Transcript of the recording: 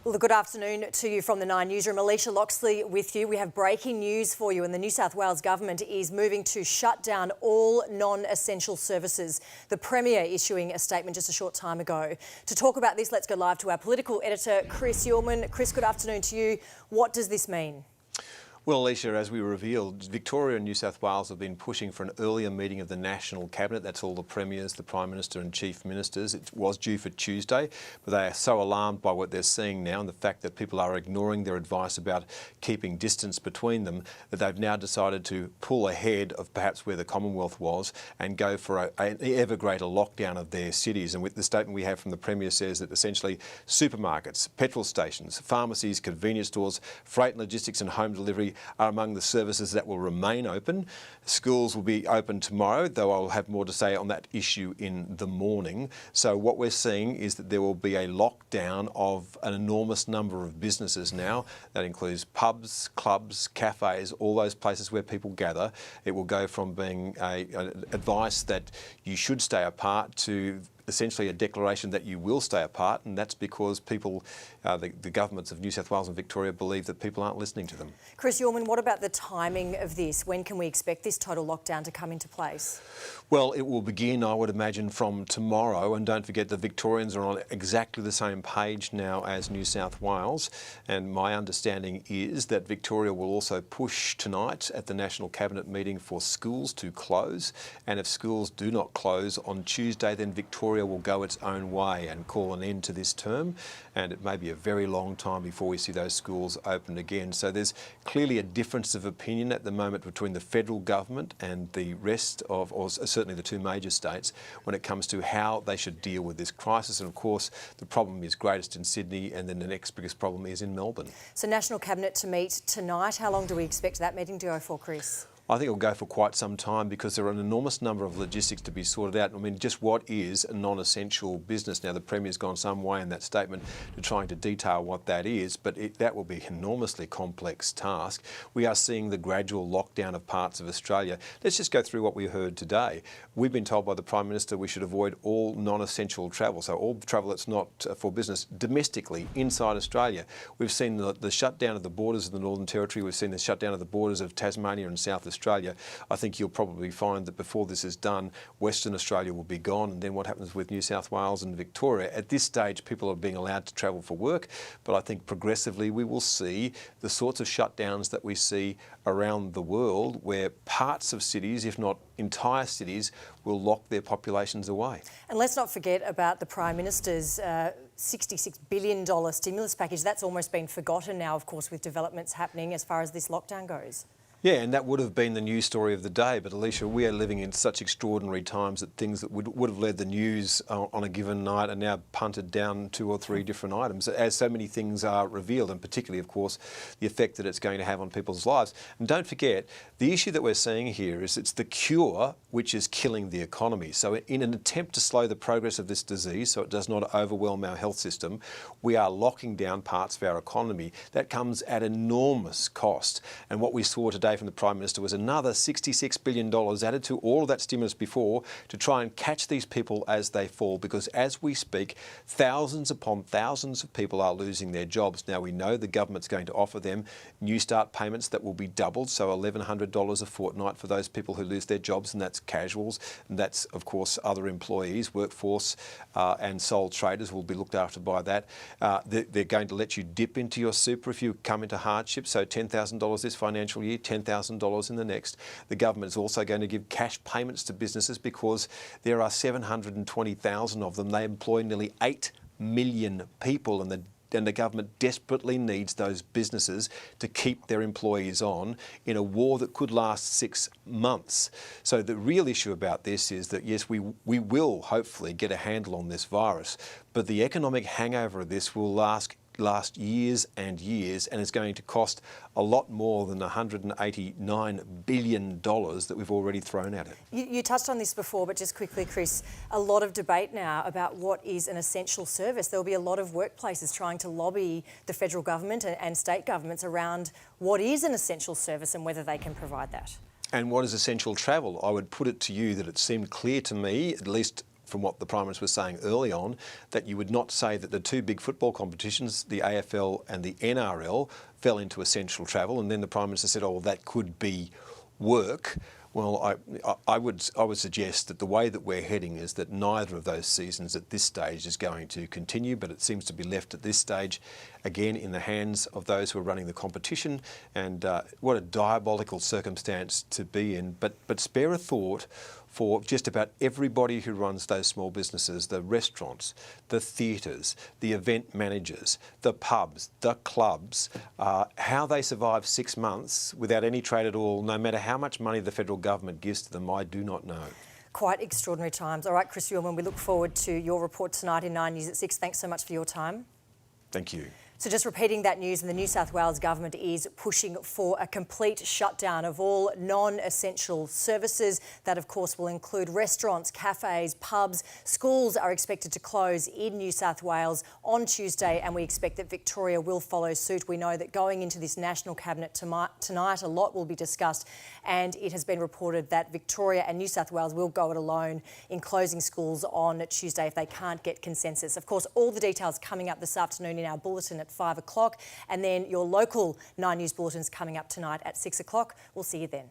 Well, good afternoon to you from the Nine newsroom. Alicia Loxley with you. We have breaking news for you, and the New South Wales government is moving to shut down all non-essential services. The Premier issuing a statement just a short time ago. To talk about this, let's go live to our political editor, Chris Uhlmann. Chris, good afternoon to you. What does this mean? Well, Alicia, as we revealed, Victoria and New South Wales have been pushing for an earlier meeting of the National Cabinet. That's all the Premiers, the Prime Minister and Chief Ministers. It was due for Tuesday, but they are so alarmed by what they're seeing now and the fact that people are ignoring their advice about keeping distance between them, that they've now decided to pull ahead of perhaps where the Commonwealth was and go for an ever greater lockdown of their cities. And with the statement we have from the Premier says that essentially supermarkets, petrol stations, pharmacies, convenience stores, freight and logistics and home delivery are among the services that will remain open. Schools will be open tomorrow, though I'll have more to say on that issue in the morning. So what we're seeing is that there will be a lockdown of an enormous number of businesses now. That includes pubs, clubs, cafes, all those places where people gather. It will go from being advice that you should stay apart to essentially a declaration that you will stay apart, and that's because people, the governments of New South Wales and Victoria believe that people aren't listening to them. Chris Uhlmann, what about the timing of this? When can we expect this total lockdown to come into place? Well, it will begin, I would imagine, from tomorrow, and don't forget the Victorians are on exactly the same page now as New South Wales, and my understanding is that Victoria will also push tonight at the National Cabinet meeting for schools to close, and if schools do not close on Tuesday, then Victoria will go its own way and call an end to this term, and it may be a very long time before we see those schools open again. So there's clearly a difference of opinion at the moment between the federal government and the rest of, or certainly the two major states, when it comes to how they should deal with this crisis. And of course, the problem is greatest in Sydney, and then the next biggest problem is in Melbourne. So National Cabinet to meet tonight. How long do we expect that meeting to go for, Chris? I think it'll go for quite some time because there are an enormous number of logistics to be sorted out. I mean, just what is a non-essential business? Now, the Premier's gone some way in that statement to trying to detail what that is, but that will be an enormously complex task. We are seeing the gradual lockdown of parts of Australia. Let's just go through what we heard today. We've been told by the Prime Minister we should avoid all non-essential travel, so all travel that's not for business domestically inside Australia. We've seen the shutdown of the borders of the Northern Territory. We've seen the shutdown of the borders of Tasmania and South Australia. I think you'll probably find that before this is done, Western Australia will be gone, and then what happens with New South Wales and Victoria? At this stage, people are being allowed to travel for work, but I think progressively we will see the sorts of shutdowns that we see around the world, where parts of cities, if not entire cities, will lock their populations away. And let's not forget about the Prime Minister's $66 billion stimulus package. That's almost been forgotten now, of course, with developments happening as far as this lockdown goes. Yeah, and that would have been the news story of the day. But Alicia, we are living in such extraordinary times that things that would have led the news on a given night are now punted down 2 or 3 different items, as so many things are revealed, and particularly, of course, the effect that it's going to have on people's lives. And don't forget, the issue that we're seeing here is it's the cure which is killing the economy. So in an attempt to slow the progress of this disease so it does not overwhelm our health system, we are locking down parts of our economy. That comes at enormous cost. And what we saw today from the Prime Minister was another $66 billion added to all of that stimulus before to try and catch these people as they fall, because as we speak, thousands upon thousands of people are losing their jobs. Now, we know the government's going to offer them New Start payments that will be doubled, so $1,100 a fortnight for those people who lose their jobs, and that's casuals, and that's, of course, other employees, workforce and sole traders will be looked after by that. They're going to let you dip into your super if you come into hardship, so $10,000 this financial year, $10,000 in the next. The government is also going to give cash payments to businesses because there are 720,000 of them. They employ nearly 8 million people, and the government desperately needs those businesses to keep their employees on in a war that could last 6 months. So the real issue about this is that, yes, we will hopefully get a handle on this virus, but the economic hangover of this will last years and years, and it's going to cost a lot more than $189 billion that we've already thrown at it. You touched on this before, but just quickly, Chris, a lot of debate now about what is an essential service. There'll be a lot of workplaces trying to lobby the federal government and state governments around what is an essential service and whether they can provide that. And what is essential travel? I would put it to you that it seemed clear to me, at least from what the Prime Minister was saying early on, that you would not say that the two big football competitions, the AFL and the NRL, fell into essential travel. And then the Prime Minister said, oh, well, that could be work. Well, I would suggest that the way that we're heading is that neither of those seasons at this stage is going to continue, but it seems to be left at this stage, again, in the hands of those who are running the competition. And what a diabolical circumstance to be in. But spare a thought for just about everybody who runs those small businesses, the restaurants, the theatres, the event managers, the pubs, the clubs, how they survive 6 months without any trade at all, no matter how much money the federal government gives to them, I do not know. Quite extraordinary times. All right, Chris Uhlmann, we look forward to your report tonight in 9 News at 6. Thanks so much for your time. Thank you. So just repeating that news, the New South Wales government is pushing for a complete shutdown of all non-essential services. That, of course, will include restaurants, cafes, pubs. Schools are expected to close in New South Wales on Tuesday, and we expect that Victoria will follow suit. We know that going into this National Cabinet tonight, a lot will be discussed, and it has been reported that Victoria and New South Wales will go it alone in closing schools on Tuesday if they can't get consensus. Of course, all the details coming up this afternoon in our bulletin at 5 o'clock, and then your local 9 News bulletins coming up tonight at 6 o'clock. We'll see you then.